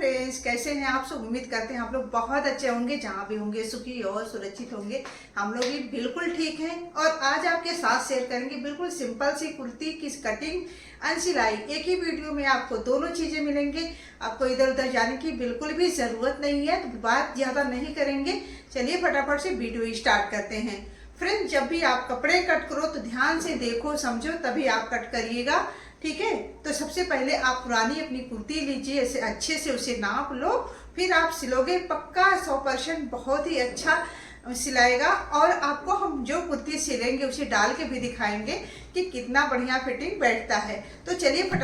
Friends, कैसे हैं आप सब। उम्मीद करते हैं आप लोग बहुत अच्छे होंगे, जहाँ भी होंगे सुखी और सुरक्षित होंगे। हम लोग भी बिल्कुल ठीक हैं और आज आपके साथ शेयर करेंगे बिल्कुल सिंपल सी कुर्ती की कटिंग एंड सिलाई। एक ही वीडियो में आपको दोनों चीजें मिलेंगे। आपको इधर उधर जाने की बिल्कुल भी जरूरत नहीं है, तो बात ज्यादा नहीं करेंगे। चलिए फटाफट से वीडियो स्टार्ट करते हैं। फ्रेंड्स, जब भी आप कपड़े कट करो तो ध्यान से देखो समझो तभी आप कट करिएगा, ठीक है। तो सबसे पहले आप पुरानी अपनी कुर्ती लीजिए, ऐसे अच्छे से उसे नाप लो, फिर आप सिलोगे। पक्का 100% बहुत ही अच्छा सिलाएगा। और आपको हम जो कुर्ती सिलेंगे उसे डाल के भी दिखाएंगे कि कितना बढ़िया फिटिंग बैठता है। तो चलिए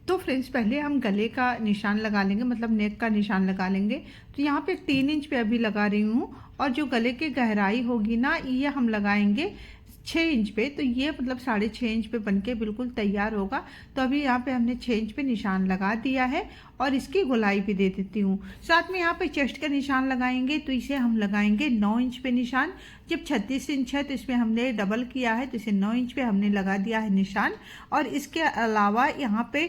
तो फ्रेंड्स, पहले हम गले का निशान लगा लेंगे, मतलब नेक का निशान लगा लेंगे। तो यहाँ पे 3 इंच पे अभी लगा रही हूँ, और जो गले की गहराई होगी ना, ये हम लगाएंगे 6 इंच पे। तो ये मतलब 6.5 इंच पे बनके बिल्कुल तैयार होगा। तो अभी यहाँ पे हमने 6 इंच पे निशान लगा दिया है, और इसकी गोलाई भी दे देती हूँ। साथ में यहाँ पे चेस्ट का निशान लगाएंगे, तो इसे हम लगाएंगे 9 इंच पे निशान। जब 36 इंच है तो इसमें हमने डबल किया है, तो इसे 9 इंच पे हमने लगा दिया है निशान। और इसके अलावा यहाँ पे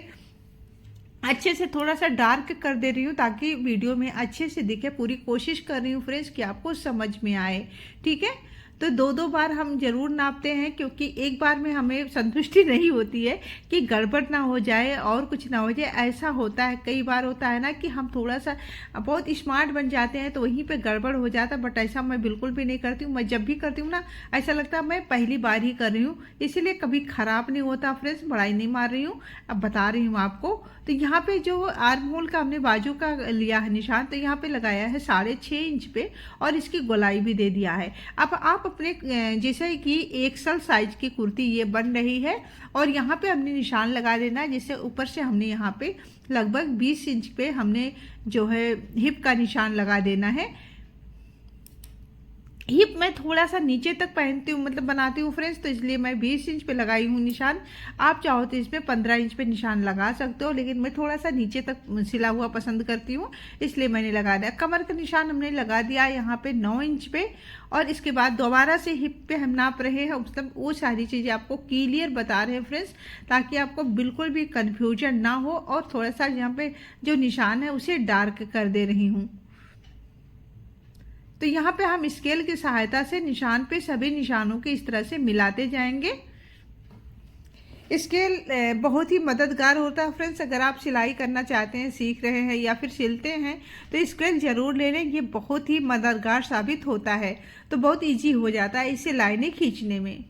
अच्छे से थोड़ा सा डार्क कर दे रही हूँ, ताकि वीडियो में अच्छे से दिखे। पूरी कोशिश कर रही हूँ फ्रेंड्स कि आपको समझ में आए, ठीक है। तो 2-2 बार हम जरूर नापते हैं, क्योंकि एक बार में हमें संतुष्टि नहीं होती है कि गड़बड़ ना हो जाए और कुछ ना हो जाए। ऐसा होता है, कई बार होता है ना कि हम थोड़ा सा बहुत स्मार्ट बन जाते हैं तो वहीं पे गड़बड़ हो जाता है। बट ऐसा मैं बिल्कुल भी नहीं करती हूँ। मैं जब भी करती हूँ ना, ऐसा लगता है मैं पहली बार ही कर रही हूँ, इसीलिए कभी खराब नहीं होता फ्रेंड्स। बड़ाई नहीं मार रही हूँ, अब बता रही हूँ आपको। तो यहाँ पे जो आर्म होल का हमने बाजू का लिया है निशान, तो यहाँ पे लगाया है 6.5 इंच पे, और इसकी गोलाई भी दे दिया है। अब आप अपने जैसे कि एक्सल साइज की कुर्ती ये बन रही है, और यहाँ पे हमने निशान लगा देना है। जैसे ऊपर से हमने यहाँ पे लगभग 20 इंच पे हमने जो है हिप का निशान लगा देना है। हिप मैं थोड़ा सा नीचे तक पहनती हूँ, मतलब बनाती हूँ फ्रेंड्स, तो इसलिए मैं 20 इंच पे लगाई हूँ निशान। आप चाहो तो इसमें 15 इंच पे निशान लगा सकते हो, लेकिन मैं थोड़ा सा नीचे तक सिला हुआ पसंद करती हूँ, इसलिए मैंने लगा दिया। कमर का निशान हमने लगा दिया यहाँ पे 9 इंच पे। और इसके बाद दोबारा से हिप पे हम नाप रहे हैं, मतलब वो सारी चीज़ें आपको क्लियर बता रहे हैं फ्रेंड्स, ताकि आपको बिल्कुल भी कन्फ्यूजन ना हो। और थोड़ा सा यहाँ पे जो निशान है उसे डार्क कर दे रही हूँ। तो यहाँ पे हम स्केल की सहायता से निशान पे सभी निशानों के इस तरह से मिलाते जाएंगे। स्केल बहुत ही मददगार होता है फ्रेंड्स। अगर आप सिलाई करना चाहते हैं, सीख रहे हैं या फिर सिलते हैं, तो स्केल जरूर ले लें। ये बहुत ही मददगार साबित होता है, तो बहुत इजी हो जाता है इसे लाइनें खींचने में।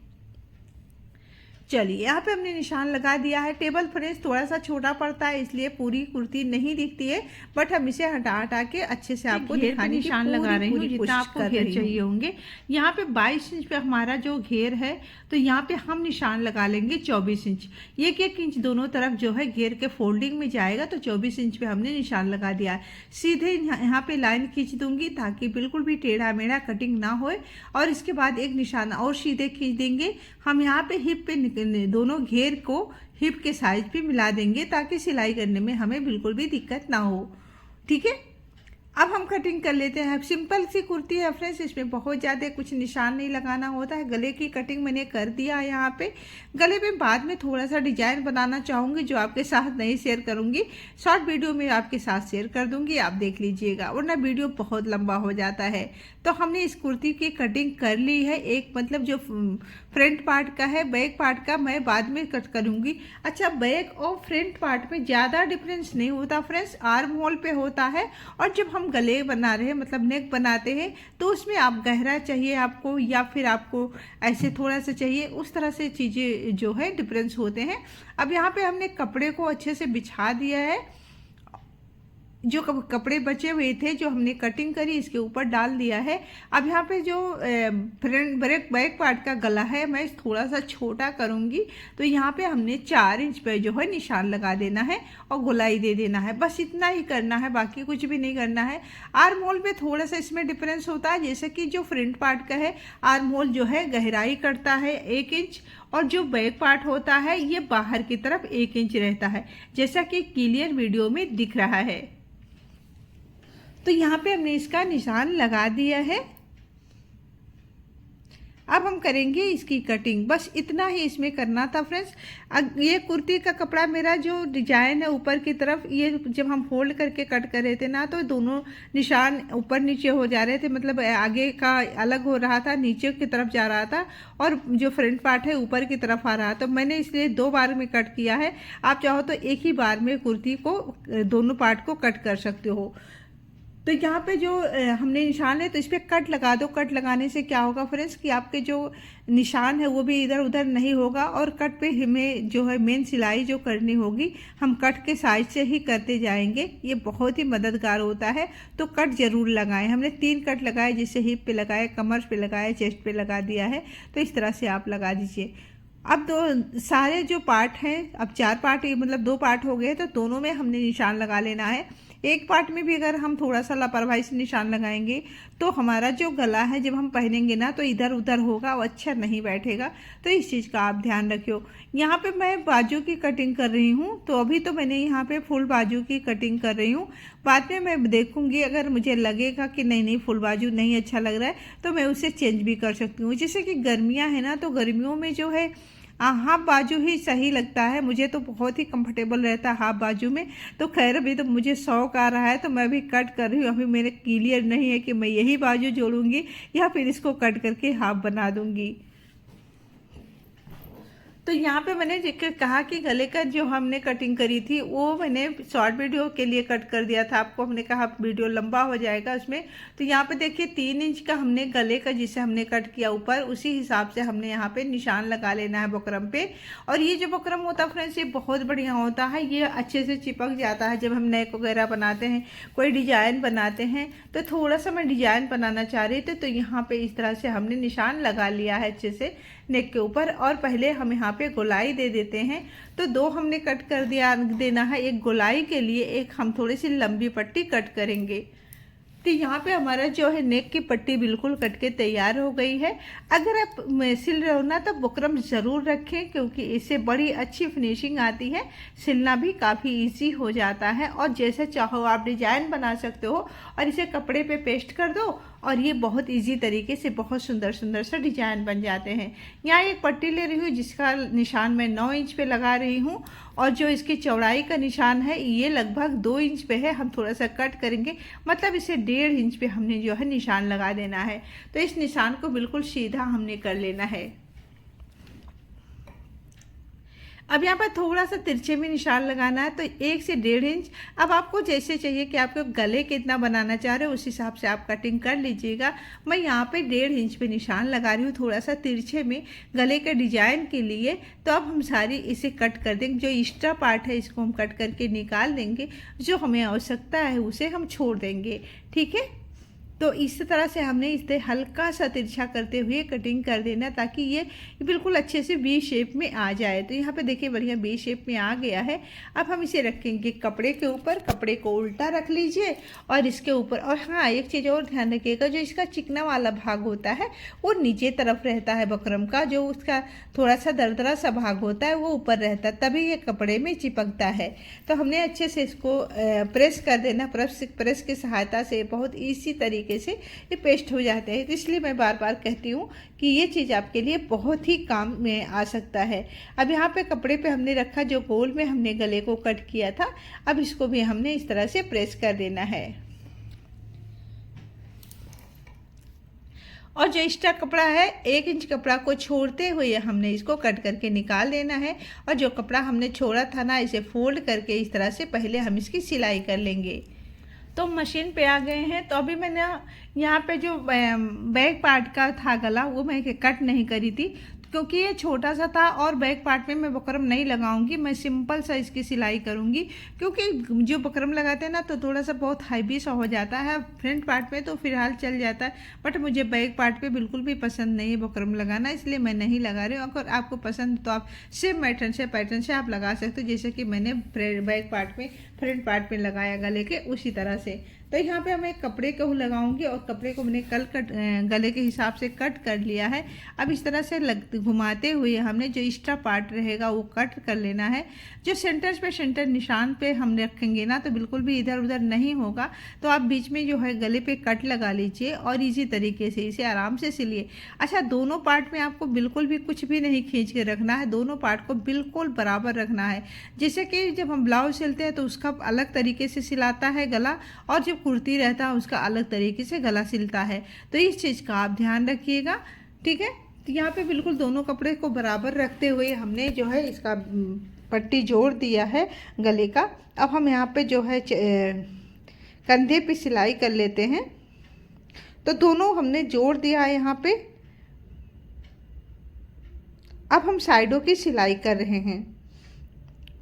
चलिए, यहाँ पे हमने निशान लगा दिया है। टेबल फ्रेंड्स थोड़ा सा छोटा पड़ता है, इसलिए पूरी कुर्ती नहीं दिखती है, बट हम इसे हटा हटा के अच्छे से आपको दिखाने की निशान लगा रही हूँ, जितना आपको घेर चाहिए होंगे। यहाँ पे 22 इंच पे हमारा जो घेर है, तो यहाँ पे हम निशान लगा लेंगे 24 इंच। 1-1 इंच दोनों तरफ जो है घेर के फोल्डिंग में जाएगा, तो 24 इंच पे हमने निशान लगा दिया। सीधे यहाँ पे लाइन खींच दूंगी, ताकि बिल्कुल भी टेढ़ा मेढ़ा कटिंग ना हो। और इसके बाद एक निशान और सीधे खींच देंगे। हम यहाँ पे हिप पे दोनों घेर को हिप के साइज पे मिला देंगे, ताकि सिलाई करने में हमें बिल्कुल भी दिक्कत ना हो, ठीक है। अब हम कटिंग कर लेते हैं। सिंपल सी कुर्ती है फ्रेंड्स, इसमें बहुत ज़्यादा कुछ निशान नहीं लगाना होता है। गले की कटिंग मैंने कर दिया है। यहाँ पे गले में बाद में थोड़ा सा डिजाइन बनाना चाहूँगी, जो आपके साथ नहीं शेयर करूँगी, शॉर्ट वीडियो में आपके साथ शेयर कर दूँगी, आप देख लीजिएगा, वरना वीडियो बहुत लंबा हो जाता है। तो हमने इस कुर्ती की कटिंग कर ली है। एक मतलब जो फ्रंट पार्ट का है, बैक पार्ट का मैं बाद में कट करूँगी। अच्छा, बैक और फ्रंट पार्ट में ज़्यादा डिफरेंस नहीं होता फ्रेंड्स, आर्म होल पे होता है। और जब हम गले बना रहे हैं, मतलब नेक बनाते हैं, तो उसमें आप गहरा चाहिए आपको, या फिर आपको ऐसे थोड़ा सा चाहिए, उस तरह से चीज़ें जो है डिफरेंस होते हैं। अब यहाँ पे हमने कपड़े को अच्छे से बिछा दिया है। जो कपड़े बचे हुए थे, जो हमने कटिंग करी, इसके ऊपर डाल दिया है। अब यहाँ पे जो फ्रंट बैक पार्ट का गला है, मैं थोड़ा सा छोटा करूँगी। तो यहाँ पे हमने 4 इंच पे जो है निशान लगा देना है, और गोलाई दे देना है। बस इतना ही करना है, बाकी कुछ भी नहीं करना है। आर्म होल में थोड़ा सा इसमें डिफरेंस होता है, जैसे कि जो फ्रंट पार्ट का है, आर्म होल जो है गहराई करता है 1 इंच, और जो बैक पार्ट होता है ये बाहर की तरफ 1 इंच रहता है, जैसा कि क्लियर वीडियो में दिख रहा है। तो यहाँ पे हमने इसका निशान लगा दिया है। अब हम करेंगे इसकी कटिंग, बस इतना ही इसमें करना था फ्रेंड्स। ये कुर्ती का कपड़ा मेरा जो डिजाइन है ऊपर की तरफ, ये जब हम फोल्ड करके कट कर रहे थे ना, तो दोनों निशान ऊपर नीचे हो जा रहे थे, मतलब आगे का अलग हो रहा था, नीचे की तरफ जा रहा था, और जो फ्रंट पार्ट है ऊपर की तरफ आ रहा था। तो मैंने इसलिए 2 बार में कट किया है। आप चाहो तो एक ही बार में कुर्ती को दोनों पार्ट को कट कर सकते हो। तो यहाँ पे जो हमने निशान है तो इस पर कट लगा दो। कट लगाने से क्या होगा फ्रेंड्स कि आपके जो निशान है वो भी इधर उधर नहीं होगा, और कट पे हमें जो है मेन सिलाई जो करनी होगी हम कट के साइज से ही करते जाएंगे। ये बहुत ही मददगार होता है, तो कट जरूर लगाएं। हमने 3 कट लगाए, जिससे हिप पे लगाए, कमर पे लगाए, चेस्ट पे लगा दिया है। तो इस तरह से आप लगा दीजिए। अब सारे जो पार्ट हैं, अब 4 पार्ट, मतलब 2 पार्ट हो गए, तो दोनों में हमने निशान लगा लेना है। एक पार्ट में भी अगर हम थोड़ा सा लापरवाही से निशान लगाएंगे तो हमारा जो गला है जब हम पहनेंगे ना तो इधर उधर होगा, वो अच्छा नहीं बैठेगा। तो इस चीज़ का आप ध्यान रखियो। यहाँ पे मैं बाजू की कटिंग कर रही हूँ, तो अभी तो मैंने यहाँ पे फुल बाजू की कटिंग कर रही हूँ। बाद में मैं देखूँगी, अगर मुझे लगेगा कि नहीं फुल बाजू नहीं अच्छा लग रहा है तो मैं उसे चेंज भी कर सकती हूँ। जैसे कि गर्मियाँ हैं ना, तो गर्मियों में जो है हाफ बाजू ही सही लगता है। मुझे तो बहुत ही कंफर्टेबल रहता है हाफ बाजू में। तो खैर अभी तो मुझे शौक आ रहा है, तो मैं भी कट कर रही हूँ। अभी मेरे क्लियर नहीं है कि मैं यही बाजू जोड़ूंगी या फिर इसको कट करके हाफ बना दूंगी। तो यहाँ पे मैंने कहा कि गले का जो हमने कटिंग करी थी वो मैंने शॉर्ट वीडियो के लिए कट कर दिया था। आपको हमने कहा वीडियो लंबा हो जाएगा उसमें। तो यहाँ पे देखिए 3 इंच का हमने गले का जिसे हमने कट किया ऊपर, उसी हिसाब से हमने यहाँ पे निशान लगा लेना है बुकरम पे। और ये जो बुकरम होता है फ्रेंड्स, ये बहुत बढ़िया होता है। ये अच्छे से चिपक जाता है। जब हम नेक वगैरह बनाते हैं, कोई डिजाइन बनाते हैं, तो थोड़ा सा मैं डिजाइन बनाना चाह रही थी, तो यहाँ पे इस तरह से हमने निशान लगा लिया है अच्छे से नेक के ऊपर। और पहले हम यहाँ पे गोलाई दे देते हैं। तो 2 हमने कट कर देना है, एक गोलाई के लिए, एक हम थोड़ी सी लंबी पट्टी कट करेंगे। तो यहाँ पे हमारा जो है नेक की पट्टी बिल्कुल कट के तैयार हो गई है। अगर आप सिल रहे हो ना तो बुकरम ज़रूर रखें, क्योंकि इससे बड़ी अच्छी फिनिशिंग आती है, सिलना भी काफ़ी इजी हो जाता है। और जैसे चाहो आप डिजाइन बना सकते हो और इसे कपड़े पे पेस्ट कर दो, और ये बहुत इजी तरीके से बहुत सुंदर सुंदर सा डिजाइन बन जाते हैं। यहाँ एक पट्टी ले रही हूँ जिसका निशान मैं 9 इंच पे लगा रही हूँ, और जो इसकी चौड़ाई का निशान है ये लगभग 2 इंच पे है। हम थोड़ा सा कट करेंगे, मतलब इसे 1.5 इंच पे हमने जो है निशान लगा देना है। तो इस निशान को बिल्कुल सीधा हमने कर लेना है। अब यहाँ पर थोड़ा सा तिरछे में निशान लगाना है, तो 1 से 1.5 इंच। अब आपको जैसे चाहिए कि आपको गले कितना बनाना चाह रहे हो उस हिसाब से आप कटिंग कर लीजिएगा। मैं यहाँ पे 1.5 इंच पे निशान लगा रही हूँ थोड़ा सा तिरछे में गले के डिजाइन के लिए। तो अब हम सारी इसे कट कर देंगे। जो एक्स्ट्रा पार्ट है इसको हम कट करके निकाल देंगे, जो हमें आवश्यकता है उसे हम छोड़ देंगे। ठीक है, तो इस तरह से हमने इसे हल्का सा तिरछा करते हुए कटिंग कर देना, ताकि ये बिल्कुल अच्छे से वी शेप में आ जाए। तो यहाँ पे देखिए बढ़िया वी शेप में आ गया है। अब हम इसे रखेंगे कपड़े के ऊपर। कपड़े को उल्टा रख लीजिए और इसके ऊपर। और हाँ, एक चीज़ और ध्यान रखिएगा, जो इसका चिकना वाला भाग होता है वो नीचे तरफ रहता है बुकरम का। जो उसका थोड़ा सा दरदरा सा भाग होता है वो ऊपर रहता है, तभी ये कपड़े में चिपकता है। तो हमने अच्छे से इसको प्रेस कर देना। प्रेस की सहायता से बहुत ईजी तरीके से ये पेस्ट हो जाते हैं। तो इसलिए मैं बार बार कहती हूँ कि ये चीज़ आपके लिए बहुत ही काम में आ सकता है। अब यहाँ पे कपड़े पे हमने रखा, जो गोल में हमने गले को कट किया था, अब इसको भी हमने इस तरह से प्रेस कर देना है। और जो एक्स्ट्रा कपड़ा है 1 इंच कपड़ा को छोड़ते हुए हमने इसको कट करके निकाल देना है। और जो कपड़ा हमने छोड़ा था ना, इसे फोल्ड करके इस तरह से पहले हम इसकी सिलाई कर लेंगे। तो मशीन पे आ गए हैं। तो अभी मैंने यहाँ पे जो बैक पार्ट का था गला, वो मैं कट नहीं करी थी, क्योंकि ये छोटा सा था। और बैक पार्ट में मैं बुकरम नहीं लगाऊंगी, मैं सिंपल सा इसकी सिलाई करूंगी। क्योंकि जो बुकरम लगाते हैं ना तो थोड़ा सा बहुत हैवी सा हो जाता है। फ्रंट पार्ट में तो फिलहाल चल जाता है, बट मुझे बैक पार्ट पे बिल्कुल भी पसंद नहीं है बुकरम लगाना, इसलिए मैं नहीं लगा रही हूँ। अगर आपको पसंद तो आप सेम पैटर्न से आप लगा सकते हो, जैसे कि मैंने बैक पार्ट में फ्रंट पार्ट में लगाया गले के, उसी तरह से। तो यहाँ पे मैं कपड़े को लगाऊंगी और कपड़े को मैंने गले के हिसाब से कट कर लिया है। अब इस तरह से घुमाते हुए हमने जो एक्स्ट्रा पार्ट रहेगा वो कट कर लेना है। जो सेंटर निशान पे हम रखेंगे ना तो बिल्कुल भी इधर उधर नहीं होगा। तो आप बीच में जो है गले पे कट लगा लीजिए और इजी तरीके से इसे आराम से सिलिए। अच्छा, दोनों पार्ट में आपको बिल्कुल भी कुछ भी नहीं खींच के रखना है, दोनों पार्ट को बिल्कुल बराबर रखना है। जैसे कि जब हम ब्लाउज सिलते हैं तो उसका अलग तरीके से सिलाता है गला, और जब कुर्ती रहता है उसका अलग तरीके से गला सिलता है। तो इस चीज़ का आप ध्यान रखिएगा, ठीक है। तो यहाँ पे बिल्कुल दोनों कपड़े को बराबर रखते हुए हमने जो है इसका पट्टी जोड़ दिया है गले का। अब हम यहाँ पे जो है कंधे पे सिलाई कर लेते हैं। तो दोनों हमने जोड़ दिया है यहाँ पे। अब हम साइडों की सिलाई कर रहे हैं।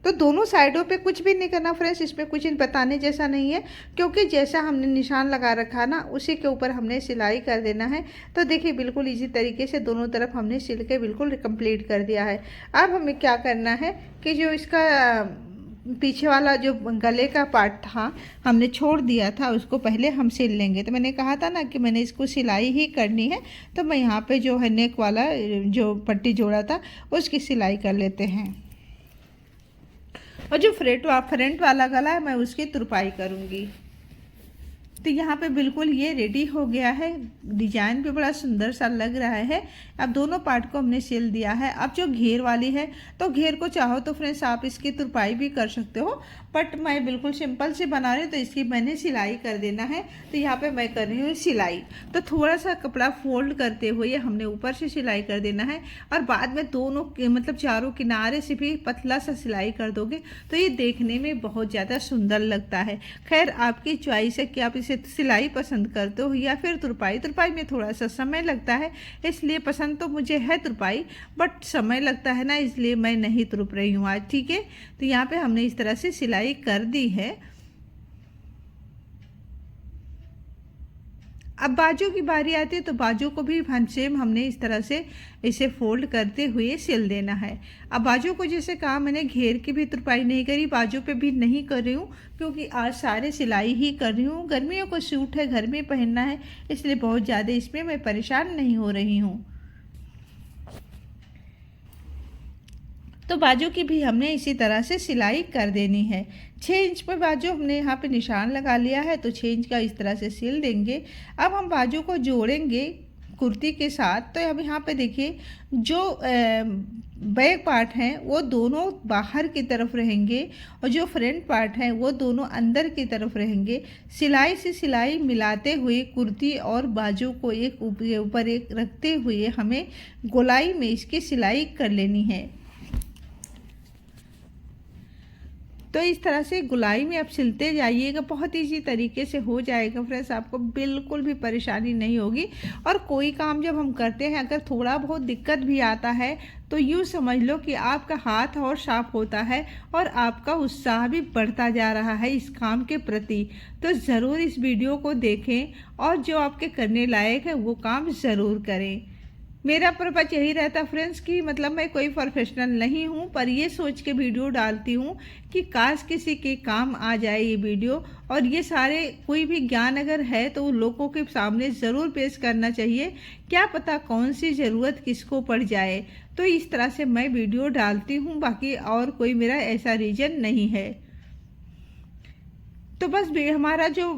तो दोनों साइडों पे कुछ भी नहीं करना फ्रेंड्स, इसमें कुछ बताने जैसा नहीं है, क्योंकि जैसा हमने निशान लगा रखा ना उसी के ऊपर हमने सिलाई कर देना है। तो देखिए बिल्कुल इजी तरीके से दोनों तरफ हमने सिल के बिल्कुल कंप्लीट कर दिया है। अब हमें क्या करना है कि जो इसका पीछे वाला जो गले का पार्ट था हमने छोड़ दिया था, उसको पहले हम सिल लेंगे। तो मैंने कहा था ना कि मैंने इसको सिलाई ही करनी है, तो मैं यहाँ पे जो है नेक वाला जो पट्टी जोड़ा था उसकी सिलाई कर लेते हैं। और जो फ्रंट वाला गला है मैं उसकी तुरपाई करूँगी। तो यहाँ पे बिल्कुल ये रेडी हो गया है, डिजाइन भी बड़ा सुंदर सा लग रहा है। अब दोनों पार्ट को हमने सिल दिया है। अब जो घेर वाली है तो घेर को चाहो तो फ्रेंड्स आप इसकी तुरपाई भी कर सकते हो, बट मैं बिल्कुल सिंपल से बना रही हूँ तो इसकी मैंने सिलाई कर देना है। तो यहाँ पे मैं कर रही हूँ सिलाई। तो थोड़ा सा कपड़ा फोल्ड करते हुए हमने ऊपर से सिलाई कर देना है, और बाद में दोनों मतलब चारों किनारे से भी पतला सा सिलाई कर दोगे तो ये देखने में बहुत ज़्यादा सुंदर लगता है। खैर आपकी चॉइस है कि आप इसे सिलाई पसंद करते हो या फिर तुरपाई। तुरपाई में थोड़ा सा समय लगता है, इसलिए पसंद तो मुझे है तुरपाई, बट समय लगता है ना, इसलिए मैं नहीं तुरप रही हूँ आज, ठीक है। तो यहाँ पे हमने इस तरह से सिलाई कर दी है। अब बाजू की बारी आती है तो बाजू को भी सेम हमने इस तरह से इसे फोल्ड करते हुए सिल देना है। अब बाजू को जैसे कहा मैंने घेर की भी तुरपाई नहीं करी, बाजू पे भी नहीं कर रही हूँ, क्योंकि आज सारे सिलाई ही कर रही हूँ। गर्मियों को सूट है, घर में पहनना है, इसलिए बहुत ज़्यादा इसमें मैं परेशान नहीं हो रही हूँ। तो बाजू की भी हमने इसी तरह से सिलाई कर देनी है। 6 इंच पर बाजू हमने यहाँ पे निशान लगा लिया है, तो 6 इंच का इस तरह से सिल देंगे। अब हम बाजू को जोड़ेंगे कुर्ती के साथ। तो अब यहाँ पे देखिए जो बैक पार्ट हैं वो दोनों बाहर की तरफ रहेंगे, और जो फ्रंट पार्ट हैं वो दोनों अंदर की तरफ रहेंगे। सिलाई से सिलाई मिलाते हुए कुर्ती और बाजू को एक ऊपर एक रखते हुए हमें गोलाई में इसकी सिलाई कर लेनी है। तो इस तरह से गुलाई में आप सिलते जाइएगा, बहुत इजी तरीके से हो जाएगा फ्रेंड्स, आपको बिल्कुल भी परेशानी नहीं होगी। और कोई काम जब हम करते हैं अगर थोड़ा बहुत दिक्कत भी आता है तो यूँ समझ लो कि आपका हाथ और साफ होता है और आपका उत्साह भी बढ़ता जा रहा है इस काम के प्रति। तो ज़रूर इस वीडियो को देखें और जो आपके करने लायक है वो काम ज़रूर करें। मेरा पर्पज यही रहता फ्रेंड्स कि मतलब मैं कोई प्रोफेशनल नहीं हूँ, पर ये सोच के वीडियो डालती हूँ कि काश किसी के काम आ जाए ये वीडियो, और ये सारे कोई भी ज्ञान अगर है तो लोगों के सामने ज़रूर पेश करना चाहिए। क्या पता कौन सी ज़रूरत किसको पड़ जाए, तो इस तरह से मैं वीडियो डालती हूँ, बाकी और कोई मेरा ऐसा रीज़न नहीं है। तो बस हमारा जो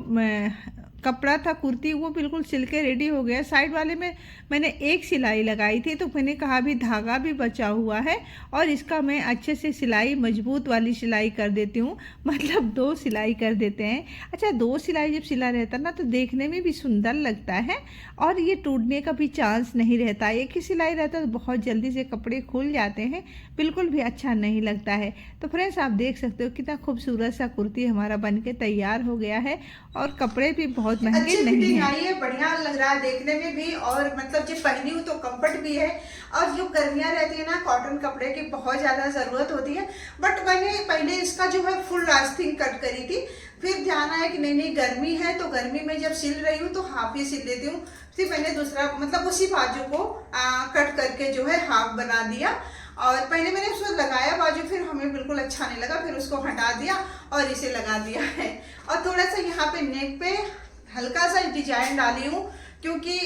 कपड़ा था कुर्ती वो बिल्कुल सिल के रेडी हो गया। साइड वाले में मैंने एक सिलाई लगाई थी, तो मैंने कहा भी धागा भी बचा हुआ है और इसका मैं अच्छे से सिलाई मजबूत वाली सिलाई कर देती हूँ, मतलब 2 सिलाई कर देते हैं। अच्छा, 2 सिलाई जब सिला रहता ना तो देखने में भी सुंदर लगता है और ये टूटने का भी चांस नहीं रहता। एक ही सिलाई रहता तो बहुत जल्दी से कपड़े खुल जाते हैं, बिल्कुल भी अच्छा नहीं लगता है। तो फ्रेंड्स आप देख सकते हो कितना खूबसूरत सा कुर्ती हमारा बन के तैयार हो गया है, और कपड़े भी बहुत महंगे नहीं है, बढ़िया लग रहा है देखने में भी, और मतलब जब पहनी हूँ तो कंफर्ट भी है। और जो गर्मियाँ रहती है ना कॉटन कपड़े की बहुत ज़्यादा ज़रूरत होती है, बट मैंने पहले इसका जो है फुल लास्टिंग कट करी थी, फिर ध्यान आया कि नहीं गर्मी है, तो गर्मी में जब सिल रही हूँ तो हाफ ही सिल लेती हूँ। फिर मैंने दूसरा मतलब उसी बाजू को कट करके जो है हाफ बना दिया, और पहले मैंने उसको लगाया बाजू, फिर हमें बिल्कुल अच्छा नहीं लगा, फिर उसको हटा दिया और इसे लगा दिया है। और थोड़ा सा यहाँ पे नेक पे हल्का सा डिजाइन डाली हूँ, क्योंकि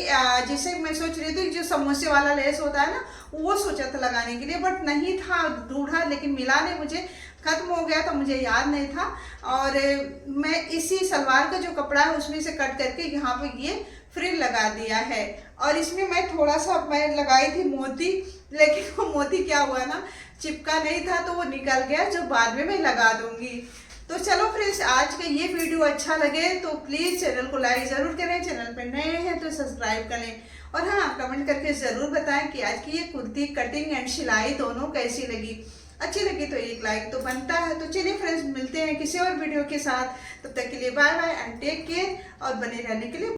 जैसे मैं सोच रही थी जो समोसे वाला लेस होता है ना, वो सोचा था लगाने के लिए, बट नहीं था, ढूंढा लेकिन मिला नहीं, मुझे खत्म हो गया था, मुझे याद नहीं था। और मैं इसी सलवार का जो कपड़ा है उसमें से कट करके यहाँ पे ये फ्रिल लगा दिया है। और इसमें मैं थोड़ा सा मैं लगाई थी मोती, लेकिन वो मोती क्या हुआ ना, चिपका नहीं था तो वो निकल गया, जो बाद में मैं लगा दूंगी। तो चलो फ्रेंड्स, आज का ये वीडियो अच्छा लगे तो प्लीज़ चैनल को लाइक ज़रूर करें, चैनल पर नए हैं तो सब्सक्राइब करें, और हाँ कमेंट करके ज़रूर बताएं कि आज की ये कुर्ती कटिंग एंड सिलाई दोनों कैसी लगी। अच्छी लगी तो एक लाइक तो बनता है। तो चलिए फ्रेंड्स, मिलते हैं किसी और वीडियो के साथ, तब तक के लिए bye bye and take care, और बने रहने के लिए